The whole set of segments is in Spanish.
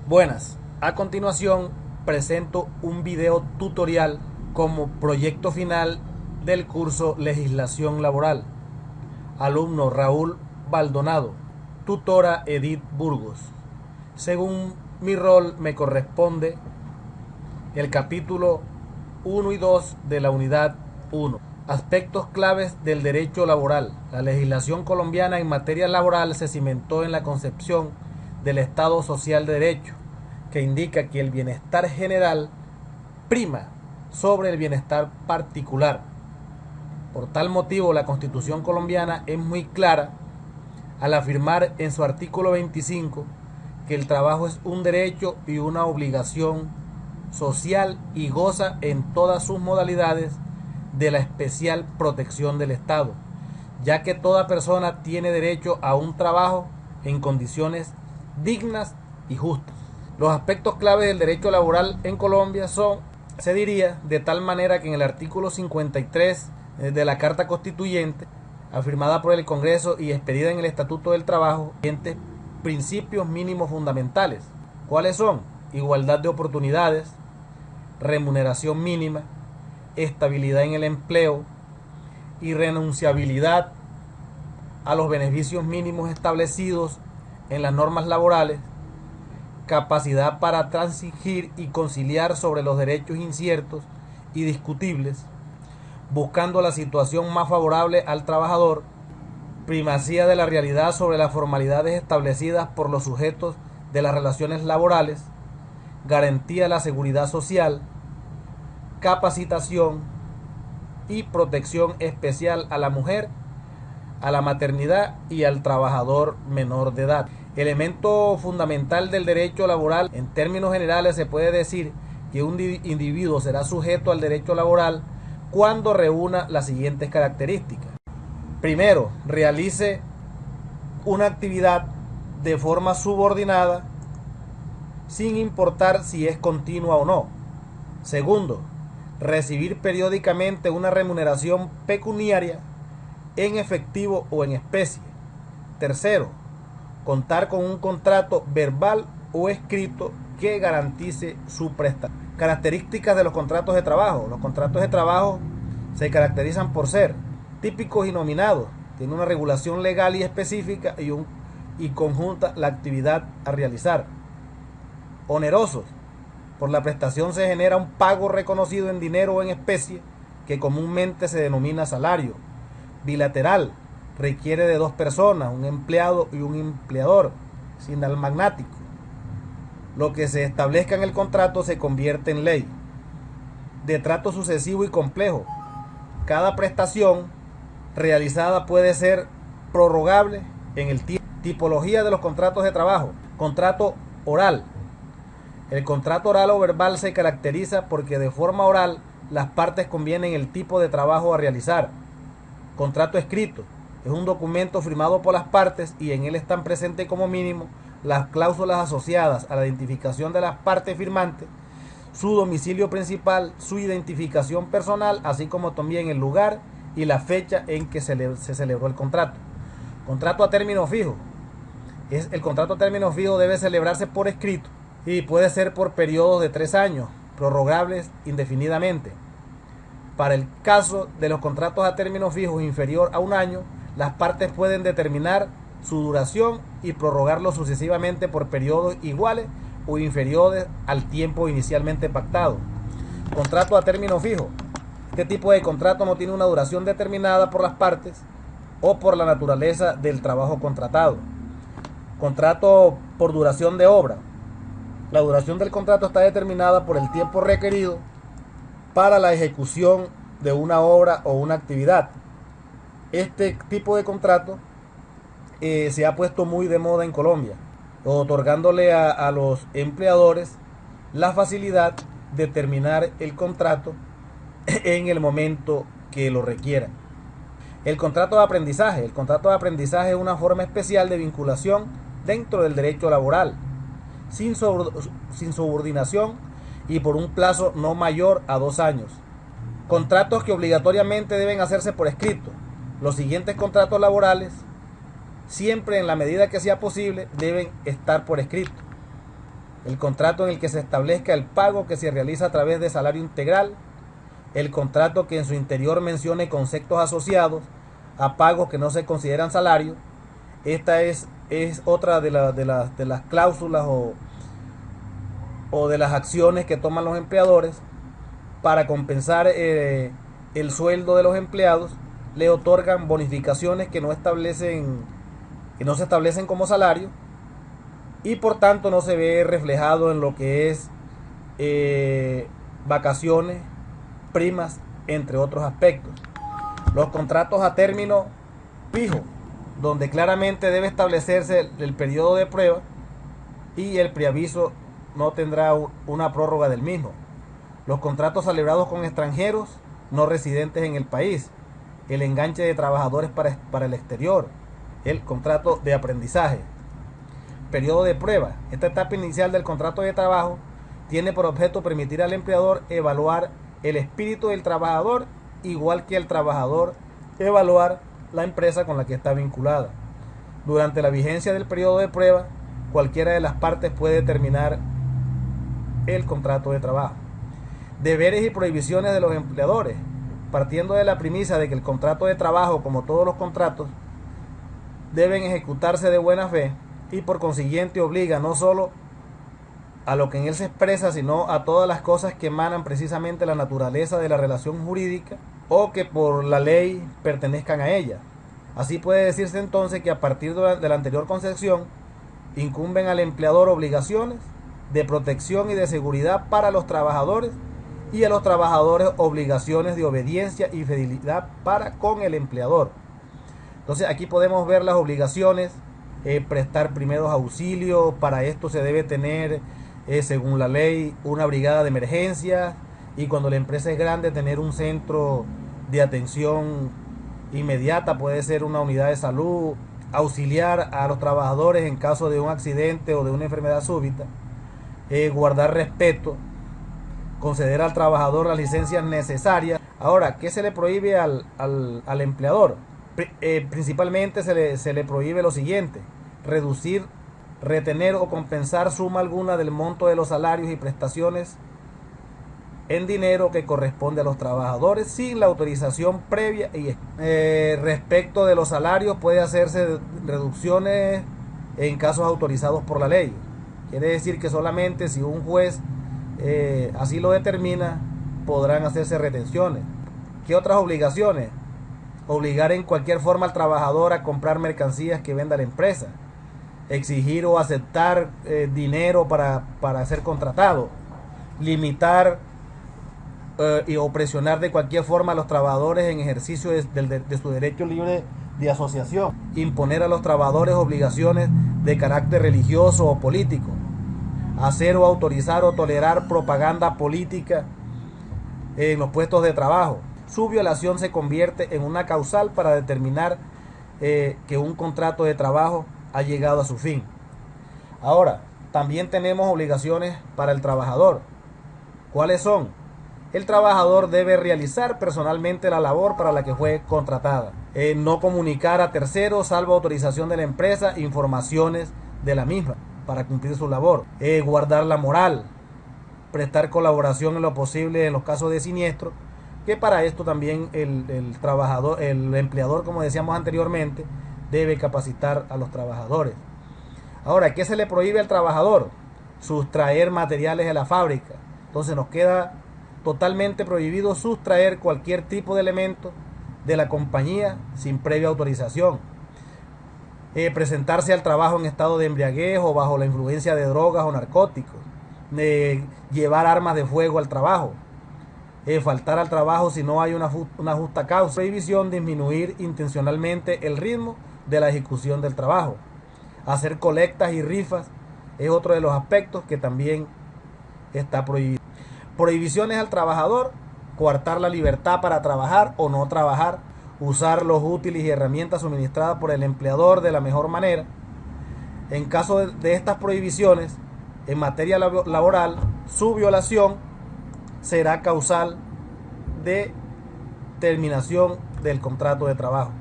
Buenas, a continuación presento un video tutorial como proyecto final del curso Legislación Laboral. Alumno Raúl Baldonado, tutora Edith Burgos. Según mi rol me corresponde el capítulo 1 y 2 de la unidad 1. Aspectos claves del derecho laboral. La legislación colombiana en materia laboral se cimentó en la concepción del Estado Social de Derecho, que indica que el bienestar general prima sobre el bienestar particular. Por tal motivo, la Constitución colombiana es muy clara al afirmar en su artículo 25 que el trabajo es un derecho y una obligación social y goza en todas sus modalidades de la especial protección del Estado, ya que toda persona tiene derecho a un trabajo en condiciones dignas y justas. Los aspectos claves del derecho laboral en Colombia son, se diría, de tal manera que en el artículo 53 de la Carta Constituyente, afirmada por el Congreso y expedida en el Estatuto del Trabajo, siguientes principios mínimos fundamentales. ¿Cuáles son? Igualdad de oportunidades, remuneración mínima, estabilidad en el empleo, irrenunciabilidad a los beneficios mínimos establecidos en las normas laborales, capacidad para transigir y conciliar sobre los derechos inciertos y discutibles, buscando la situación más favorable al trabajador, primacía de la realidad sobre las formalidades establecidas por los sujetos de las relaciones laborales, garantía de la seguridad social, capacitación y protección especial a la mujer, a la maternidad y al trabajador menor de edad. Elemento fundamental del derecho laboral, en términos generales se puede decir que un individuo será sujeto al derecho laboral cuando reúna las siguientes características. Primero, realice una actividad de forma subordinada sin importar si es continua o no. Segundo, recibir periódicamente una remuneración pecuniaria en efectivo o en especie. Tercero, contar con un contrato verbal o escrito que garantice su prestación. Características de los contratos de trabajo. Los contratos de trabajo se caracterizan por ser típicos y nominados, tiene una regulación legal y específica y conjunta la actividad a realizar. Onerosos. Por la prestación se genera un pago reconocido en dinero o en especie que comúnmente se denomina salario. Bilateral. Requiere de dos personas, un empleado y un empleador, sinalmagnático. Lo que se establezca en el contrato se convierte en ley. De trato sucesivo y complejo. Cada prestación realizada puede ser prorrogable en el tiempo. Tipología de los contratos de trabajo. Contrato oral. El contrato oral o verbal se caracteriza porque de forma oral las partes convienen el tipo de trabajo a realizar. Contrato escrito. Es un documento firmado por las partes y en él están presentes como mínimo las cláusulas asociadas a la identificación de las partes firmantes, su domicilio principal, su identificación personal, así como también el lugar y la fecha en que se celebró el contrato. Contrato a término fijo. El contrato a término fijo debe celebrarse por escrito y puede ser por periodos de 3 años, prorrogables indefinidamente. Para el caso de los contratos a término fijo inferior a 1 año, las partes pueden determinar su duración y prorrogarlo sucesivamente por periodos iguales o inferiores al tiempo inicialmente pactado. Contrato a término fijo. Este tipo de contrato no tiene una duración determinada por las partes o por la naturaleza del trabajo contratado. Contrato por duración de obra. La duración del contrato está determinada por el tiempo requerido para la ejecución de una obra o una actividad. Este tipo de contrato se ha puesto muy de moda en Colombia, otorgándole a los empleadores la facilidad de terminar el contrato en el momento que lo requieran. El contrato de aprendizaje. El contrato de aprendizaje es una forma especial de vinculación dentro del derecho laboral, sin subordinación y por un plazo no mayor a 2 años. Contratos que obligatoriamente deben hacerse por escrito. Los siguientes contratos laborales, siempre en la medida que sea posible, deben estar por escrito. el contrato en el que se establezca el pago que se realiza a través de salario integral, el contrato que en su interior mencione conceptos asociados a pagos que no se consideran salario. Esta es otra de las cláusulas o de las acciones que toman los empleadores para compensar el sueldo de los empleados. Le otorgan bonificaciones que no se establecen como salario, y por tanto no se ve reflejado en lo que es vacaciones, primas, entre otros aspectos. Los contratos a término fijo, donde claramente debe establecerse el periodo de prueba y el preaviso no tendrá una prórroga del mismo. Los contratos celebrados con extranjeros no residentes en el país, el enganche de trabajadores para el exterior, el contrato de aprendizaje. Periodo de prueba. Esta etapa inicial del contrato de trabajo tiene por objeto permitir al empleador evaluar el espíritu del trabajador, igual que el trabajador evaluar la empresa con la que está vinculada. Durante la vigencia del periodo de prueba, cualquiera de las partes puede terminar el contrato de trabajo. Deberes y prohibiciones de los empleadores. Partiendo de la premisa de que el contrato de trabajo, como todos los contratos, deben ejecutarse de buena fe, y por consiguiente obliga no solo a lo que en él se expresa, sino a todas las cosas que emanan precisamente la naturaleza de la relación jurídica o que por la ley pertenezcan a ella. Así puede decirse entonces que a partir de la anterior concepción incumben al empleador obligaciones de protección y de seguridad para los trabajadores, y a los trabajadores obligaciones de obediencia y fidelidad para con el empleador. Entonces aquí podemos ver las obligaciones. Prestar primeros auxilios. Para esto se debe tener, según la ley, una brigada de emergencia, y cuando la empresa es grande, tener un centro de atención inmediata, puede ser una unidad de salud, auxiliar a los trabajadores en caso de un accidente o de una enfermedad súbita, guardar respeto, conceder al trabajador las licencias necesarias. Ahora, ¿qué se le prohíbe al empleador? Principalmente se le prohíbe lo siguiente: reducir, retener o compensar suma alguna del monto de los salarios y prestaciones en dinero que corresponde a los trabajadores sin la autorización previa. Y respecto de los salarios, puede hacerse reducciones en casos autorizados por la ley. Quiere decir que solamente si un juez así lo determina, podrán hacerse retenciones. ¿Qué otras obligaciones? Obligar en cualquier forma al trabajador a comprar mercancías que venda la empresa, exigir o aceptar dinero para ser contratado, limitar o presionar de cualquier forma a los trabajadores en ejercicio de su derecho libre de asociación, imponer a los trabajadores obligaciones de carácter religioso o político, hacer o autorizar o tolerar propaganda política en los puestos de trabajo. Su violación se convierte en una causal para determinar que un contrato de trabajo ha llegado a su fin. Ahora, también tenemos obligaciones para el trabajador. ¿Cuáles son? El trabajador debe realizar personalmente la labor para la que fue contratada. No comunicar a terceros, salvo autorización de la empresa, informaciones de la misma para cumplir su labor. Guardar la moral. Prestar colaboración en lo posible en los casos de siniestro, que para esto también el empleador, como decíamos anteriormente, debe capacitar a los trabajadores. Ahora, ¿qué se le prohíbe al trabajador? Sustraer materiales de la fábrica. Entonces nos queda totalmente prohibido sustraer cualquier tipo de elemento de la compañía sin previa autorización. Presentarse al trabajo en estado de embriaguez o bajo la influencia de drogas o narcóticos. Llevar armas de fuego al trabajo. Faltar al trabajo si no hay una justa causa. Prohibición de disminuir intencionalmente el ritmo de la ejecución del trabajo. Hacer colectas y rifas es otro de los aspectos que también está prohibido. Prohibiciones al trabajador: coartar la libertad para trabajar o no trabajar, usar los útiles y herramientas suministradas por el empleador de la mejor manera. En caso de estas prohibiciones en materia laboral, su violación será causal de terminación del contrato de trabajo.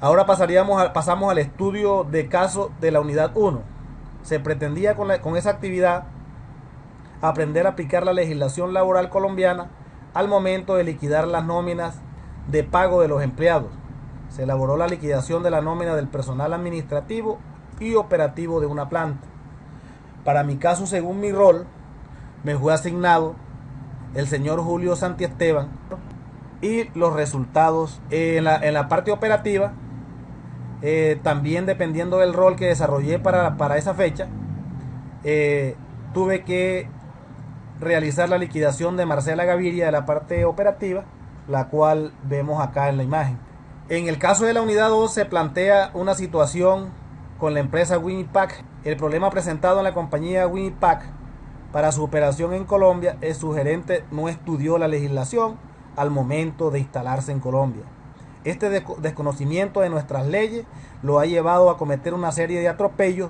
Ahora pasamos al estudio de caso de la unidad 1. Se pretendía con esa actividad aprender a aplicar la legislación laboral colombiana al momento de liquidar las nóminas de pago de los empleados. Se elaboró la liquidación de la nómina del personal administrativo y operativo de una planta. Para mi caso, según mi rol, me fue asignado el señor Julio Santiesteban, y los resultados en la parte operativa, también dependiendo del rol que desarrollé para esa fecha, tuve que realizar la liquidación de Marcela Gaviria de la parte operativa, la cual vemos acá en la imagen. En el caso de la unidad 2 se plantea una situación con la empresa Winipac. El problema presentado en la compañía Winipac para su operación en Colombia es su gerente no estudió la legislación al momento de instalarse en Colombia. Este desconocimiento de nuestras leyes lo ha llevado a cometer una serie de atropellos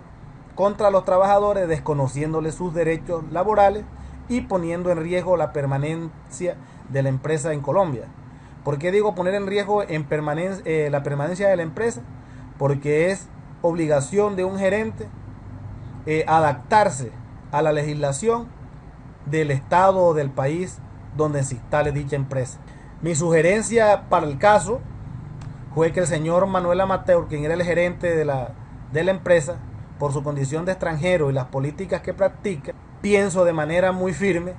contra los trabajadores, desconociéndoles sus derechos laborales y poniendo en riesgo la permanencia de la empresa en Colombia. ¿Por qué digo poner en riesgo la permanencia de la empresa? Porque es obligación de un gerente adaptarse a la legislación del estado o del país donde se instale dicha empresa. Mi sugerencia para el caso fue que el señor Manuel Amateur, quien era el gerente de la empresa, por su condición de extranjero y las políticas que practica, pienso de manera muy firme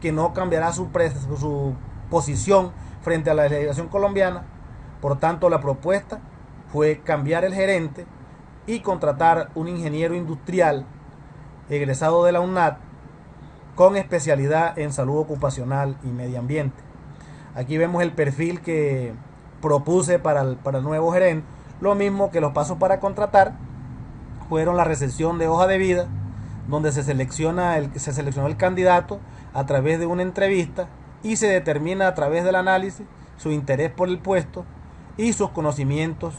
que no cambiará su posición frente a la legislación colombiana. Por tanto, la propuesta fue cambiar el gerente y contratar un ingeniero industrial egresado de la UNAD con especialidad en salud ocupacional y medio ambiente. Aquí vemos el perfil que propuse para el nuevo gerente. Lo mismo que los pasos para contratar fueron la recepción de hoja de vida, donde se seleccionó el candidato a través de una entrevista y se determina a través del análisis su interés por el puesto y sus conocimientos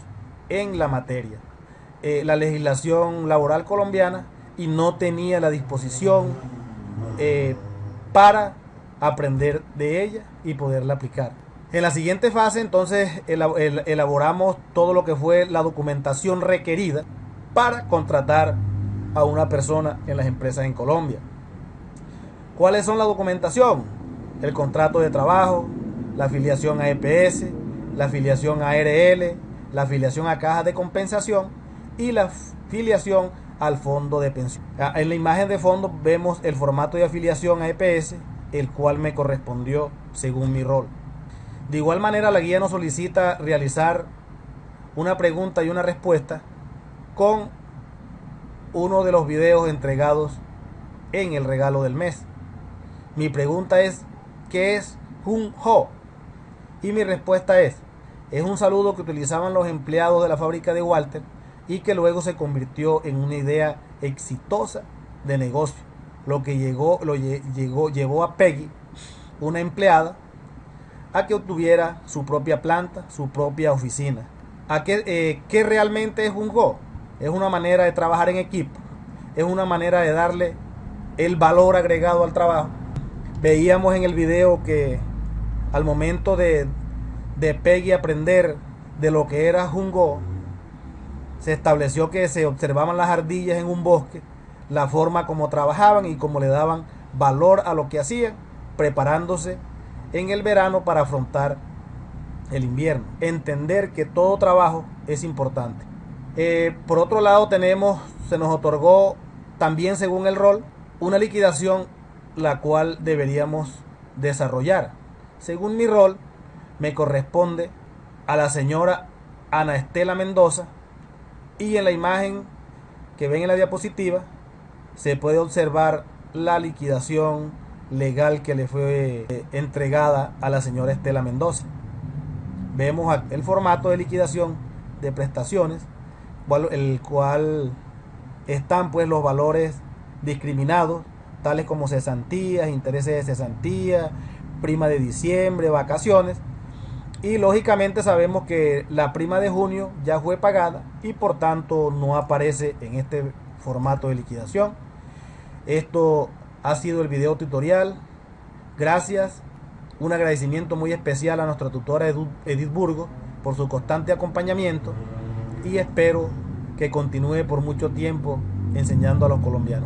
en la materia. La legislación laboral colombiana y no tenía la disposición para aprender de ella y poderla aplicar. En la siguiente fase, entonces, elaboramos todo lo que fue la documentación requerida para contratar a una persona en las empresas en Colombia. ¿Cuáles son la documentación? El contrato de trabajo, la afiliación a EPS, la afiliación a ARL, la afiliación a cajas de compensación y la afiliación al fondo de pensión. En la imagen de fondo vemos el formato de afiliación a EPS, el cual me correspondió según mi rol. De igual manera, la guía nos solicita realizar una pregunta y una respuesta con uno de los videos entregados en el regalo del mes. Mi pregunta es: ¿qué es Jun Ho? Y mi respuesta es un saludo que utilizaban los empleados de la fábrica de Walter y que luego se convirtió en una idea exitosa de negocio, lo que llevó a Peggy, una empleada, a que obtuviera su propia planta, su propia oficina. ¿Qué realmente es un Go? Es una manera de trabajar en equipo, es una manera de darle el valor agregado al trabajo. Veíamos en el video que al momento de Peggy aprender de lo que era un Go, se estableció que se observaban las ardillas en un bosque, la forma como trabajaban y cómo le daban valor a lo que hacían, preparándose en el verano para afrontar el invierno. Entender que todo trabajo es importante. Por otro lado, se nos otorgó también, según el rol, una liquidación la cual deberíamos desarrollar. Según mi rol, me corresponde a la señora Ana Estela Mendoza, y en la imagen que ven en la diapositiva se puede observar la liquidación legal que le fue entregada a la señora Estela Mendoza. Vemos el formato de liquidación de prestaciones, el cual están pues los valores discriminados, tales como cesantías, intereses de cesantía, prima de diciembre, vacaciones, y lógicamente sabemos que la prima de junio ya fue pagada y por tanto no aparece en este formato de liquidación. Esto ha sido el video tutorial. Gracias. Un agradecimiento muy especial a nuestra tutora Edith Burgos por su constante acompañamiento, y espero que continúe por mucho tiempo enseñando a los colombianos.